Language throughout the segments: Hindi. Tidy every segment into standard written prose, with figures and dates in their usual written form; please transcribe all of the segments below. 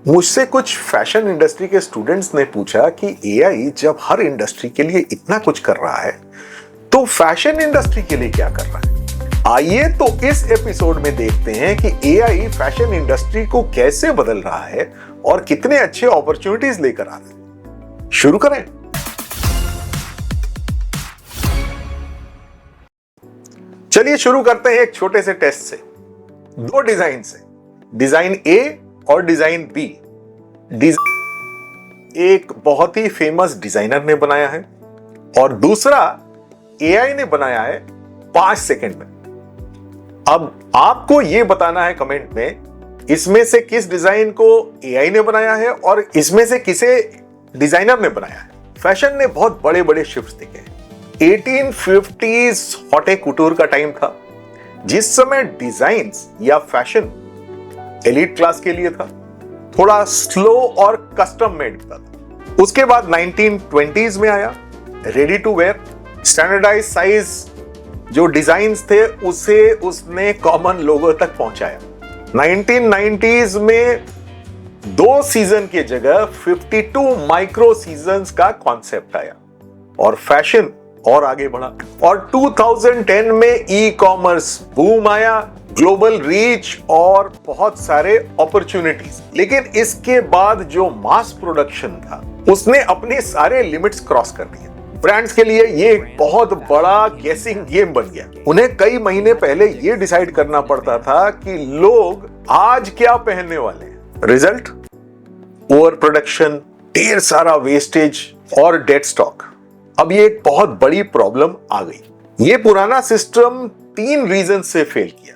मुझसे कुछ फैशन इंडस्ट्री के स्टूडेंट्स ने पूछा कि एआई जब हर इंडस्ट्री के लिए इतना कुछ कर रहा है तो फैशन इंडस्ट्री के लिए क्या कर रहा है। आइए तो इस एपिसोड में देखते हैं कि एआई फैशन इंडस्ट्री को कैसे बदल रहा है और कितने अच्छे अपॉर्चुनिटीज लेकर आ रहा है। शुरू करें। चलिए शुरू करते हैं एक छोटे से टेस्ट से, दो डिजाइन से, डिजाइन ए और डिजाइन बी। एक बहुत ही फेमस डिजाइनर ने बनाया है और दूसरा एआई ने बनाया है 5 सेकंड में। अब आपको यह बताना है कमेंट में इसमें से किस डिजाइन को एआई ने बनाया है और इसमें से किसे डिजाइनर ने बनाया है। फैशन ने बहुत बड़े बड़े शिफ्ट्स देखे हैं। 1850s हॉटे कुटूर का टाइम था जिस समय डिजाइन्स या फैशन एलीट क्लास के लिए था, थोड़ा स्लो और कस्टम मेड था। उसके बाद 1920s में आया ready to wear, standardize size जो डिजाइन्स थे उसे उसने कॉमन लोगों तक पहुंचाया। 1990s में 2 सीजन की जगह 52 माइक्रो सीजन्स का कॉन्सेप्ट आया और फैशन और आगे बढ़ा। और 2010 में ई कॉमर्स बूम आया, ग्लोबल रीच और बहुत सारे अपॉर्चुनिटीज। लेकिन इसके बाद जो मास प्रोडक्शन था उसने अपने सारे लिमिट्स क्रॉस कर दिए। ब्रांड्स के लिए ये एक बहुत बड़ा गेसिंग गेम बन गया। उन्हें कई महीने पहले ये डिसाइड करना पड़ता था कि लोग आज क्या पहनने वाले हैं। रिजल्ट ओवर प्रोडक्शन, ढेर सारा वेस्टेज और डेड स्टॉक। अब ये एक बहुत बड़ी प्रॉब्लम आ गई। ये पुराना सिस्टम 3 रीजन से फेल किया।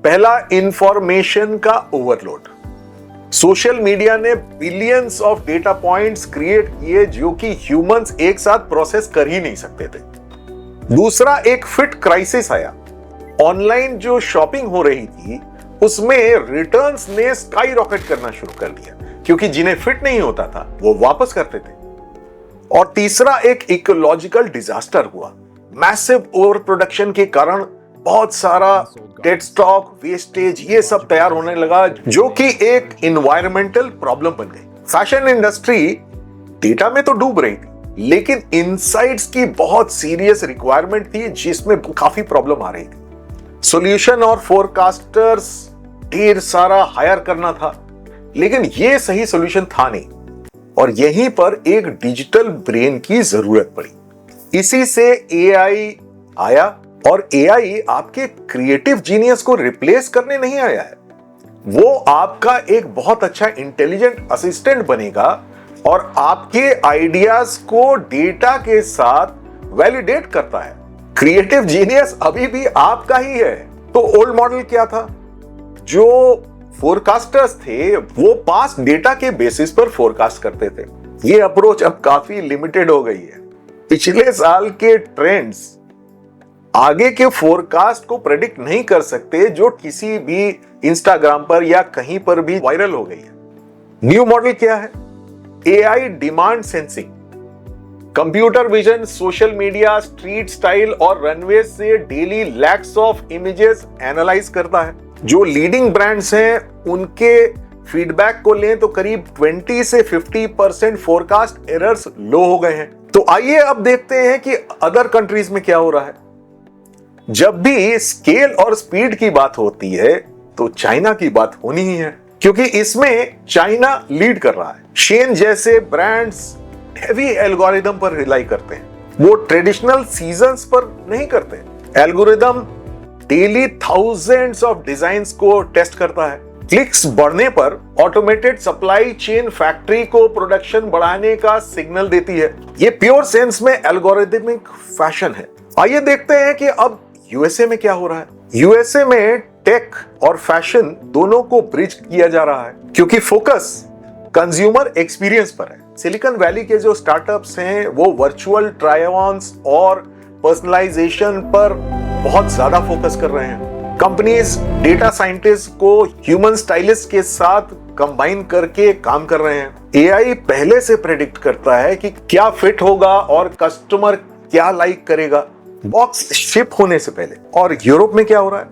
पहला, इंफॉर्मेशन का ओवरलोड। सोशल मीडिया ने billions of data points create किए जो कि ह्यूमंस एक साथ प्रोसेस कर ही नहीं सकते थे। दूसरा, एक फिट क्राइसिस आया। ऑनलाइन जो शॉपिंग हो रही थी उसमें रिटर्न्स ने स्काई रॉकेट करना शुरू कर दिया क्योंकि जिन्हें फिट नहीं होता था वो वापस करते थे। और तीसरा, एक इकोलॉजिकल डिजास्टर हुआ। मैसिव ओवर प्रोडक्शन के कारण बहुत सारा डेड स्टॉक, वेस्टेज ये सब तैयार होने लगा जो कि एक एनवायरमेंटल प्रॉब्लम बन गई। फैशन इंडस्ट्री डेटा में तो डूब रही थी लेकिन इनसाइट्स की बहुत सीरियस रिक्वायरमेंट थी जिसमें काफी प्रॉब्लम आ रही थी। सॉल्यूशन और फोरकास्टर्स ढेर सारा हायर करना था लेकिन ये सही सॉल्यूशन था नहीं और यहीं पर एक डिजिटल ब्रेन की जरूरत पड़ी। इसी से एआई आया और एआई आपके क्रिएटिव जीनियस को रिप्लेस करने नहीं आया है, वो आपका एक बहुत अच्छा इंटेलिजेंट असिस्टेंट बनेगा और आपके आइडियाज को डेटा के साथ वैलिडेट करता है। क्रिएटिव जीनियस अभी भी आपका ही है। तो ओल्ड मॉडल क्या था? जो फोरकास्टर्स थे वो पास्ट डेटा के बेसिस पर फोरकास्ट करते थे। ये अप्रोच अब काफी लिमिटेड हो गई है। पिछले साल के ट्रेंड्स आगे के फोरकास्ट को प्रेडिक्ट नहीं कर सकते जो किसी भी इंस्टाग्राम पर या कहीं पर भी वायरल हो गई है। न्यू मॉडल क्या है? AI demand sensing. Computer vision social media, street style और रनवे से daily lakhs of images analyse करता है। जो लीडिंग ब्रांड्स हैं उनके फीडबैक को लें तो करीब 20 से 50% फोरकास्ट एरर्स लो हो गए हैं। तो आइए अब देखते हैं कि अदर कंट्रीज में क्या हो रहा है। जब भी स्केल और स्पीड की बात होती है तो चाइना की बात होनी ही है क्योंकि इसमें चाइना लीड कर रहा है। शेन जैसे ब्रांड्स हेवी एल्गोरिदम पर रिलाई करते हैं, वो ट्रेडिशनल सीजन्स पर नहीं करते। Algorithm daily thousands of designs को टेस्ट करता है। क्लिक्स बढ़ने पर ऑटोमेटेड सप्लाई चेन फैक्ट्री को प्रोडक्शन बढ़ाने का सिग्नल देती है। ये प्योर सेंस में एल्गोरिदमिक फैशन है। आइए देखते हैं कि अब यूएसए में क्या हो रहा है। यूएसए में टेक और फैशन दोनों को ब्रिज किया जा रहा है क्योंकि फोकस कंज्यूमर एक्सपीरियंस पर है। सिलिकॉन वैली के जो स्टार्टअप्स हैं वो वर्चुअल ट्राई-ऑन्स और पर्सनलाइजेशन पर बहुत ज्यादा फोकस कर रहे हैं। कंपनीज डेटा साइंटिस्ट को ह्यूमन स्टाइलिस्ट के साथ कंबाइन करके काम कर रहे हैं। एआई पहले से प्रेडिक्ट करता है कि क्या फिट होगा और कस्टमर क्या लाइक करेगा बॉक्स शिप होने से पहले। और यूरोप में क्या हो रहा है?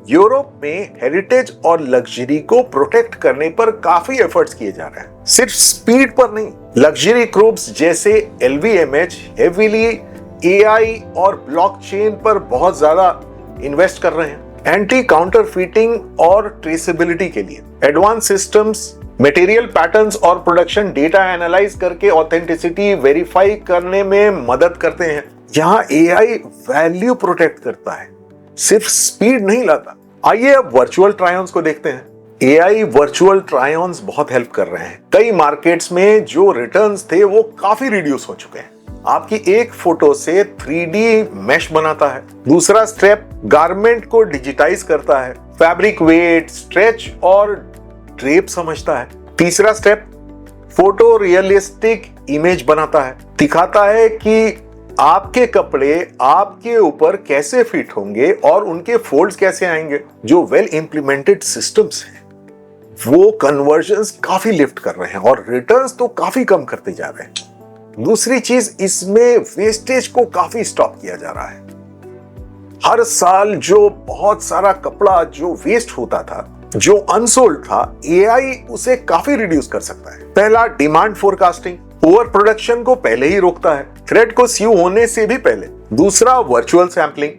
यूरोप में हेरिटेज और लग्जरी को प्रोटेक्ट करने पर काफी एफर्ट्स किए जा रहे हैं, सिर्फ स्पीड पर नहीं। लग्जरी ग्रुप्स जैसे LVMH हेवीली AI और ब्लॉकचेन पर बहुत ज्यादा इन्वेस्ट कर रहे हैं, एंटी काउंटरफीटिंग और ट्रेसेबिलिटी के लिए। एडवांस सिस्टम्स मटेरियल पैटर्न्स और प्रोडक्शन डेटा एनालाइज करके ऑथेंटिसिटी वेरीफाई करने में मदद करते हैं। यहाँ AI वैल्यू प्रोटेक्ट करता है, सिर्फ स्पीड नहीं लाता। आइए अब वर्चुअल ट्राई-ऑन्स को देखते हैं। AI वर्चुअल ट्राई-ऑन्स बहुत हेल्प कर रहे हैं। कई मार्केट्स में जो रिटर्न्स थे वो काफी रिड्यूस हो चुके हैं। आपकी एक फोटो से 3D मैश बनाता है। दूसरा स्टेप गारमेंट को डिजिटाइज करता है, फैब्रिक वेट, स्ट्रेच और ड्रेप समझता है। तीसरा स्टेप फोटो रियलिस्टिक इमेज बनाता है, दिखाता है कि आपके कपड़े आपके ऊपर कैसे फिट होंगे और उनके फोल्ड्स कैसे आएंगे। जो वेल इंप्लीमेंटेड सिस्टम्स हैं वो कन्वर्जन्स काफी लिफ्ट कर रहे हैं और रिटर्न्स तो काफी कम करते जा रहे हैं। दूसरी चीज, इसमें वेस्टेज को काफी स्टॉप किया जा रहा है। हर साल जो बहुत सारा कपड़ा जो वेस्ट होता था, जो अनसोल्ड था, AI उसे काफी रिड्यूस कर सकता है। पहला, डिमांड फोरकास्टिंग, ओवर प्रोडक्शन को पहले ही रोकता है, थ्रेड को स्यू होने से भी पहले। दूसरा, virtual sampling,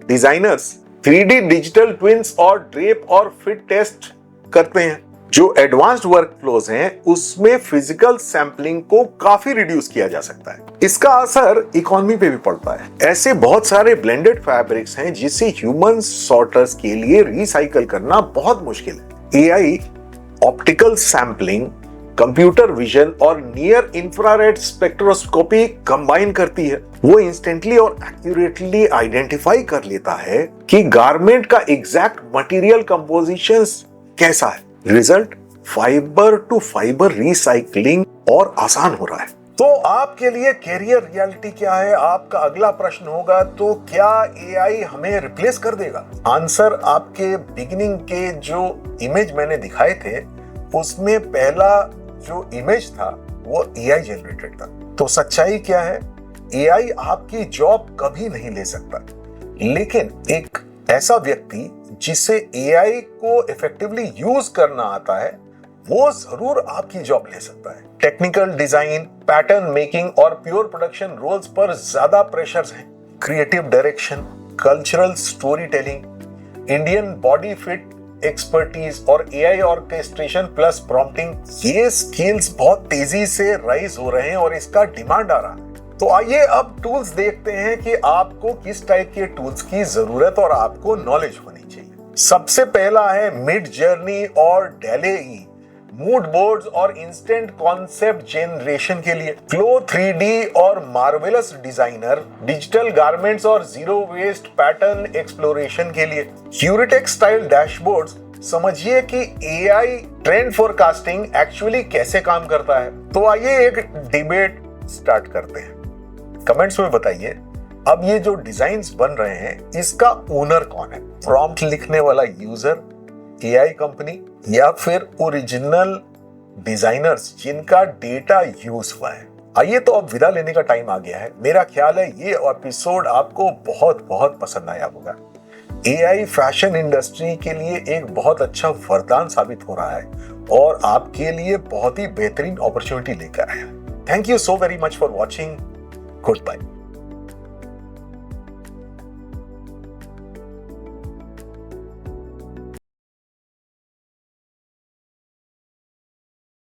designers 3D digital twins और ड्रेप और फिट टेस्ट करते हैं। जो एडवांस्ड वर्क फ्लोज हैं उसमें फिजिकल सैंपलिंग को काफी रिड्यूस किया जा सकता है। इसका असर इकोनॉमी पे भी पड़ता है। ऐसे बहुत सारे ब्लेंडेड फैब्रिक्स हैं जिसे ह्यूमन सॉर्टर्स के लिए रिसाइकल करना बहुत मुश्किल है। AI optical sampling, computer vision और नियर इंफ्रारेड स्पेक्ट्रोस्कोपी कंबाइन करती है। वो इंस्टेंटली और एक्यूरेटली आइडेंटिफाई कर लेता है कि गारमेंट का एग्जैक्ट मटेरियल कंपोजिशन कैसा है। Result, fibre to fibre recycling और आसान हो रहा है। तो आपके लिए कैरियर रियलिटी क्या है? आपका अगला प्रश्न होगा, तो क्या AI हमें रिप्लेस कर देगा? आंसर, आपके बिगिनिंग के जो इमेज मैंने दिखाए थे उसमें पहला जो इमेज था वो AI जनरेटेड था। तो सच्चाई क्या है? AI आपकी जॉब कभी नहीं ले सकता, लेकिन एक ऐसा व्यक्ति जिसे AI को इफेक्टिवली यूज करना आता है वो जरूर आपकी जॉब ले सकता है। टेक्निकल डिजाइन, पैटर्न मेकिंग और प्योर प्रोडक्शन रोल्स पर ज्यादा प्रेशर्स हैं। Creative direction, cultural story telling, Indian body fit expertise और AI ऑर्केस्ट्रेशन प्लस प्रॉम्प्टिंग, ये स्किल्स बहुत तेजी से राइज हो रहे हैं और इसका डिमांड आ रहा है। तो आइए अब टूल्स देखते हैं कि आपको किस टाइप के टूल्स की जरूरत और आपको नॉलेज होनी चाहिए। सबसे पहला है मिड जर्नी और DALL-E, मूड बोर्ड्स और इंस्टेंट कॉन्सेप्ट जनरेशन के लिए। फ्लो 3D और मार्वेलस डिजाइनर, डिजिटल गारमेंट्स और जीरो वेस्ट पैटर्न एक्सप्लोरेशन के लिए। यूरिटेक स्टाइल डैशबोर्ड्स, समझिए कि AI ट्रेंड फोरकास्टिंग एक्चुअली कैसे काम करता है। तो आइए एक डिबेट स्टार्ट करते हैं। कमेंट्स में बताइए, अब ये जो डिजाइन्स बन रहे हैं इसका ओनर कौन है? प्रॉम्प्ट लिखने वाला यूजर, AI कंपनी, या फिर ओरिजिनल डिजाइनर्स जिनका डेटा यूज हुआ है? आइए तो अब विदा लेने का टाइम आ गया है। मेरा ख्याल है ये एपिसोड आपको बहुत बहुत पसंद आया होगा। AI फैशन इंडस्ट्री के लिए एक बहुत अच्छा वरदान साबित हो रहा है और आपके लिए बहुत ही बेहतरीन अपॉर्चुनिटी लेकर आया है। Thank you so very much for watching. Goodbye.